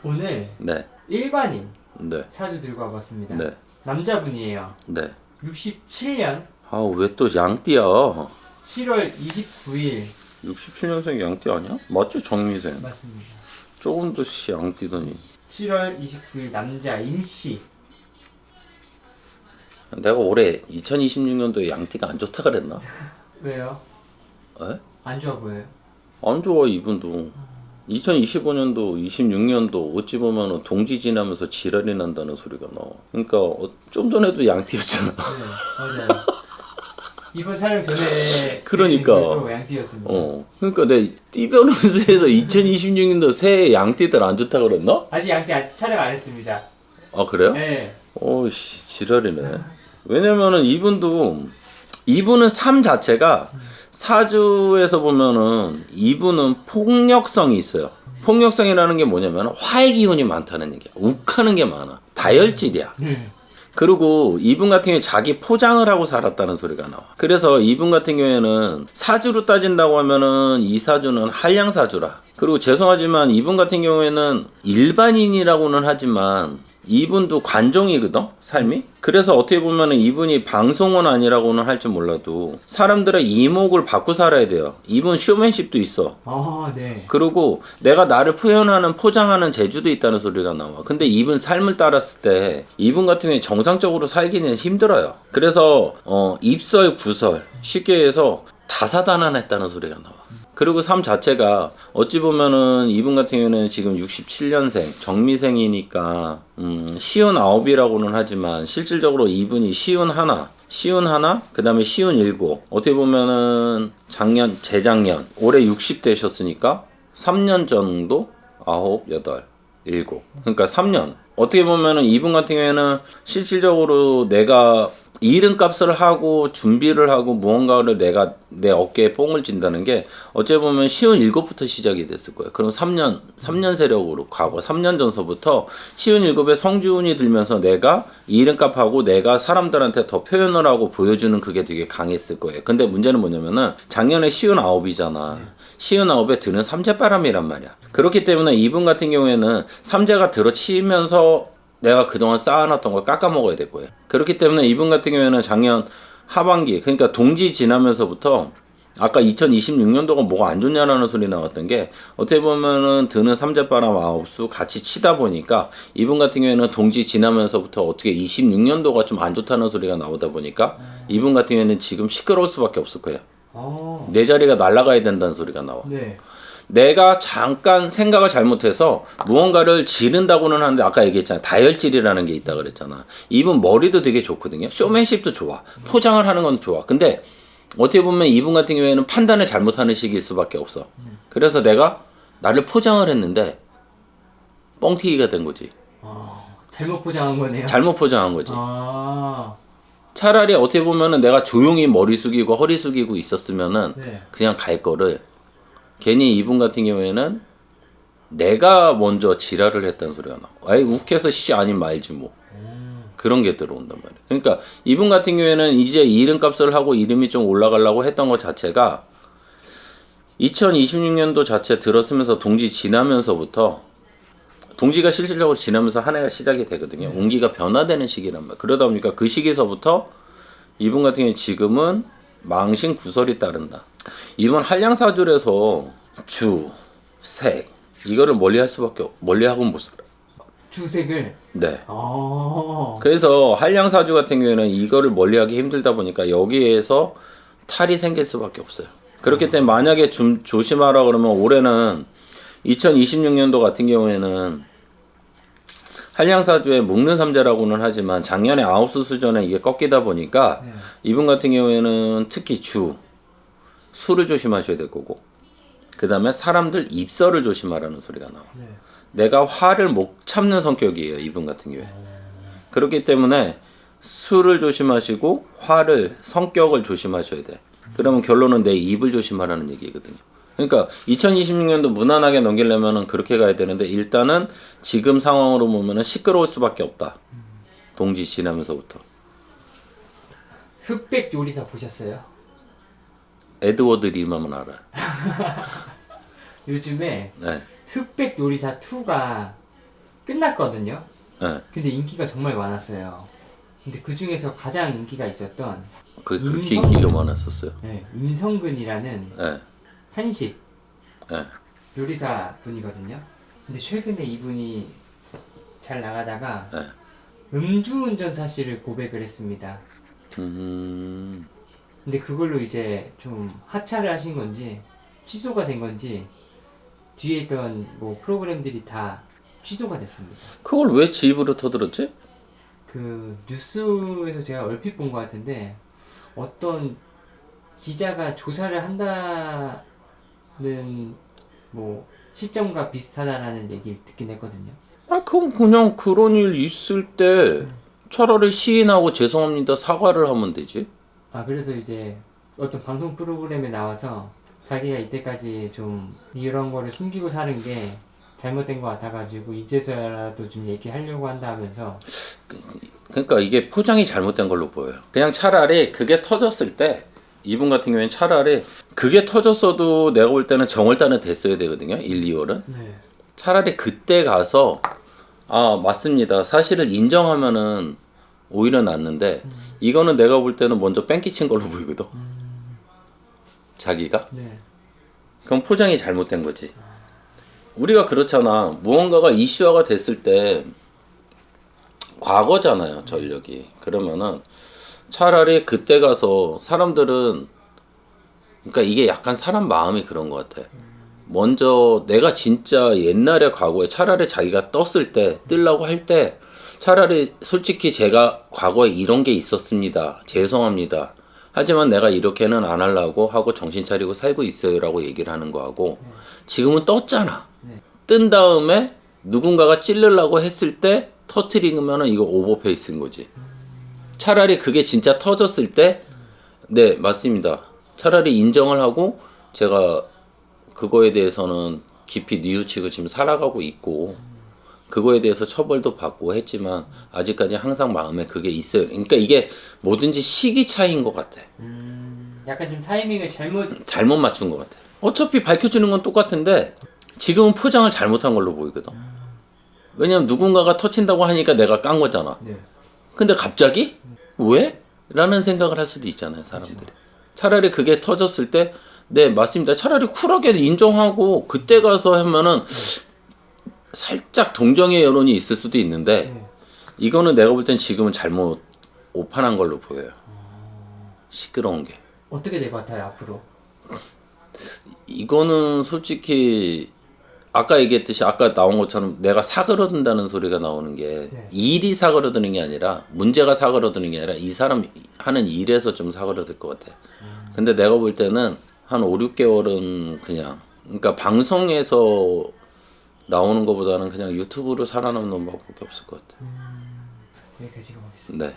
오늘 네. 일반인 네. 사주 들고 와봤습니다. 네. 남자분이에요. 네. 67년 아, 왜 또 양띠야? 7월 29일 67년생 양띠 아니야? 맞죠? 정미생. 맞습니다. 조금 더 양띠더니. 7월 29일 남자 임씨. 내가 올해 2026년도에 양띠가 안 좋다 그랬나? 왜요? 에? 안 좋아 보여요? 안 좋아, 이분도. 2025년도, 26년도 어찌 보면 동지 지나면서 지랄이 난다는 소리가 나와. 그러니까 좀 전에도 양띠였잖아. 네, 맞아요. 이번 촬영 전에 그러니까. 또 양띠였습니다. 그러니까 내 띠변호사에서 2026년도 새해 양띠들 안 좋다 그랬나? 아직 양띠 촬영 안 했습니다. 아, 그래요? 네. 오씨, 지랄이네. 왜냐면은 이분은 삶 자체가 사주에서 보면은 이분은 폭력성이 있어요. 폭력성이라는 게 뭐냐면 화의 기운이 많다는 얘기야. 욱하는 게 많아. 다혈질이야. 그리고 이분 같은 경우에 자기 포장을 하고 살았다는 소리가 나와. 그래서 이분 같은 경우에는 사주로 따진다고 하면은 이 사주는 한량사주라. 그리고 죄송하지만 이분 같은 경우에는 일반인이라고는 하지만 이분도 관종이거든, 삶이. 그래서 어떻게 보면은 이분이 방송은 아니라고는 할 줄 몰라도 사람들의 이목을 받고 살아야 돼요. 이분 쇼맨십도 있어. 아, 네. 그리고 내가 나를 표현하는, 포장하는 재주도 있다는 소리가 나와. 근데 이분 삶을 따랐을 때 이분 같은 경우에 정상적으로 살기는 힘들어요. 그래서 입설, 구설, 쉽게 해서 다사다난했다는 소리가 나와. 그리고 삶 자체가 어찌 보면은 이분 같은 경우는 지금 67년생 정미생이니까 59이라고는 하지만 실질적으로 이분이 51, 그 다음에 57. 어떻게 보면은 재작년 올해 60 되셨으니까 3년 정도 9, 8, 7. 그러니까 3년. 어떻게 보면은 이분 같은 경우에는 실질적으로 내가 이름값을 하고 준비를 하고 무언가를 내가 내 어깨에 뽕을 쥔다는 게 어찌 보면 57부터 시작이 됐을 거예요. 그럼 3년 세력으로 가고 3년 전서부터 57에 성주운이 들면서 내가 이름값하고 내가 사람들한테 더 표현을 하고 보여주는 그게 되게 강했을 거예요. 근데 문제는 뭐냐면은 작년에 59이잖아. 59에 드는 삼재바람이란 말이야. 그렇기 때문에 이분 같은 경우에는 삼재가 들어치면서 내가 그동안 쌓아놨던 걸 깎아먹어야 될 거예요. 그렇기 때문에 이분 같은 경우에는 작년 하반기, 그러니까 동지 지나면서부터 아까 2026년도가 뭐가 안 좋냐라는 소리 나왔던 게 어떻게 보면은 드는 삼재바람 9수 같이 치다 보니까 이분 같은 경우에는 동지 지나면서부터 어떻게 26년도가 좀 안 좋다는 소리가 나오다 보니까 이분 같은 경우에는 지금 시끄러울 수밖에 없을 거예요. 내 자리가 날아가야 된다는 소리가 나와. 네. 내가 잠깐 생각을 잘못해서 무언가를 지른다고는 하는데 아까 얘기했잖아. 다혈질이라는 게 있다 그랬잖아. 이분 머리도 되게 좋거든요. 쇼맨십도 좋아. 포장을 하는 건 좋아. 근데 어떻게 보면 이분 같은 경우에는 판단을 잘못하는 시기일 수밖에 없어. 그래서 내가 나를 포장을 했는데 뻥튀기가 된 거지. 잘못 포장한 거네요. 잘못 포장한 거지. 아. 차라리 어떻게 보면은 내가 조용히 머리 숙이고 허리 숙이고 있었으면은 네. 그냥 갈 거를 괜히 이분 같은 경우에는 내가 먼저 지랄을 했다는 소리가 나. 아이 욱해서 씨 아닌 말지 뭐. 그런 게 들어온단 말이야. 그러니까 이분 같은 경우에는 이제 이름값을 하고 이름이 좀 올라가려고 했던 것 자체가 2026년도 자체 들었으면서 동지 지나면서부터 동지가 실질적으로 지나면서 한 해가 시작이 되거든요. 운기가 변화되는 시기란 말이야. 그러다 보니까 그 시기서부터 이분 같은 경우에 지금은 망신 구설이 따른다. 이번 한량사주에서 주, 색 이거를 멀리하고는 못 살아. 주색을. 네. 아. 그래서 한량사주 같은 경우에는 이거를 멀리하기 힘들다 보니까 여기에서 탈이 생길 수밖에 없어요. 그렇기 때문에 만약에 좀 조심하라 그러면 올해는 2026년도 같은 경우에는 한량사주에 묶는 삼재라고는 하지만 작년에 9수 수전에 이게 꺾이다 보니까 이분 같은 경우에는 특히 술을 조심하셔야 될 거고 그 다음에 사람들 입설을 조심하라는 소리가 나와. 내가 화를 못 참는 성격이에요. 이분 같은 경우에. 그렇기 때문에 술을 조심하시고 성격을 조심하셔야 돼. 그러면 결론은 내 입을 조심하라는 얘기거든요. 그러니까 2026년도 무난하게 넘기려면 그렇게 가야 되는데 일단은 지금 상황으로 보면은 시끄러울 수밖에 없다. 동지 지나면서부터. 흑백 요리사 보셨어요? 에드워드 리만은 알아. 요즘에 네. 흑백 요리사 2가 끝났거든요. 네. 근데 인기가 정말 많았어요. 근데 그 중에서 가장 인기가 있었던 그게 그렇게 임성근. 인기가 많았었어요. 네, 임성근이라는 네. 한식 네. 요리사 분이거든요. 근데 최근에 이분이 잘 나가다가 네. 음주운전 사실을 고백을 했습니다. 음. 근데 그걸로 이제 좀 하차를 하신 건지 취소가 된 건지 뒤에 있던 뭐 프로그램들이 다 취소가 됐습니다. 그걸 왜 지 입으로 터들었지? 그 뉴스에서 제가 얼핏 본 것 같은데 어떤 기자가 조사를 한다는 뭐 시점과 비슷하다라는 얘기를 듣긴 했거든요. 아, 그럼 그냥 그런 일 있을 때 차라리 시인하고 죄송합니다 사과를 하면 되지. 아 그래서 이제 어떤 방송 프로그램에 나와서 자기가 이때까지 좀 이런 거를 숨기고 사는 게 잘못된 것 같아가지고 이제서야라도 좀 얘기하려고 한다 하면서 그러니까 이게 포장이 잘못된 걸로 보여요. 그냥 차라리 그게 터졌을 때 이분 같은 경우에는 차라리 그게 터졌어도 내가 볼 때는 정월달은 됐어야 되거든요. 1, 2월은. 네. 차라리 그때 가서 아 맞습니다. 사실을 인정하면은 오히려 낫는데 이거는 내가 볼 때는 먼저 뺑기친 걸로 보이거든. 자기가. 네. 그럼 포장이 잘못된 거지. 우리가 그렇잖아. 무언가가 이슈화가 됐을 때 과거잖아요. 전력이. 그러면은 차라리 그때 가서 사람들은 그러니까 이게 약간 사람 마음이 그런 것 같아. 먼저 내가 진짜 옛날에 과거에 차라리 자기가 떴을 때 뜨려고 할 때 차라리 솔직히 제가 과거에 이런 게 있었습니다. 죄송합니다. 하지만 내가 이렇게는 안 하려고 하고 정신 차리고 살고 있어요라고 얘기를 하는 거하고 지금은 떴잖아. 뜬 다음에 누군가가 찌르려고 했을 때 터트리면은 이거 오버페이스인 거지. 차라리 그게 진짜 터졌을 때 네 맞습니다. 차라리 인정을 하고 제가 그거에 대해서는 깊이 뉘우치고 지금 살아가고 있고 그거에 대해서 처벌도 받고 했지만 아직까지 항상 마음에 그게 있어요. 그러니까 이게 뭐든지 시기 차이인 것 같아. 약간 좀 타이밍을 잘못 맞춘 것 같아. 어차피 밝혀지는 건 똑같은데 지금은 포장을 잘못한 걸로 보이거든. 왜냐면 누군가가 터친다고 하니까 내가 깐 거잖아. 네. 근데 갑자기? 왜? 라는 생각을 할 수도 있잖아요, 사람들이. 차라리 그게 터졌을 때, 네, 맞습니다. 차라리 쿨하게 인정하고, 그때 가서 하면은, 살짝 동정의 여론이 있을 수도 있는데, 이거는 내가 볼 땐 지금은 잘못 오판한 걸로 보여요. 시끄러운 게. 어떻게 될 것 같아요 앞으로? 이거는 솔직히, 아까 얘기했듯이 아까 나온 것처럼 내가 사그러든다는 소리가 나오는 게 일이 사그러드는 게 아니라 문제가 사그러드는 게 아니라 이 사람 하는 일에서 좀 사그러들 것 같아. 근데 내가 볼 때는 한 5, 6개월은 그냥 그러니까 방송에서 나오는 것보다는 그냥 유튜브로 살아남는 방법밖에 없을 것 같아. 여기까지 가보겠습니다. 네.